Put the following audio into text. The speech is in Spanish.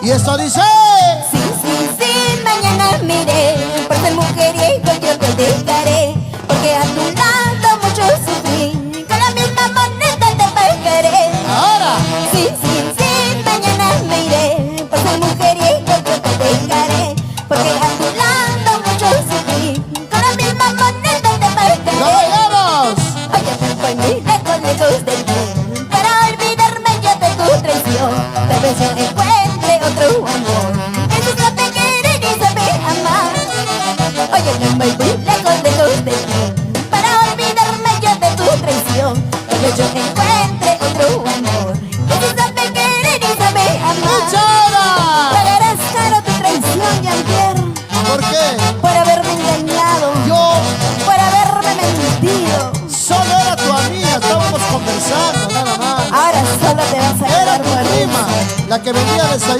Y esto dice: sí, sí, sí, mañana miré, por ser mujeriego yo te dejaré, porque a tu lado mucho sufrí, con la misma moneda te pagaré. ahora. Sí, sí, sí, mañana me iré, por ser mujeriego yo te dejaré, porque a tu lado mucho sufrí, con la misma moneda te ¡Lo pagaré. bailamos! Oye, me voy muy lejos, lejos de ti, para olvidarme yo de tu traición. Tal vez yo encuentre otro amor que sí sabe querer y sabe amar. Oye, me voy muy lejos, lejos de ti, para olvidarme yo de tu traición. Tal vez yo encuentre otro amor que sí sabe querer y sabe amar. ¡Chara! Pagarás caro tu traición, Jean-Pierre, ¿Por qué? por haberme engañado, Yo por haberme mentido. solo era tu amiga, estábamos conversando, nada más. Ahora solo te vas a Era quedar tu por prima, la que vendía desayuno.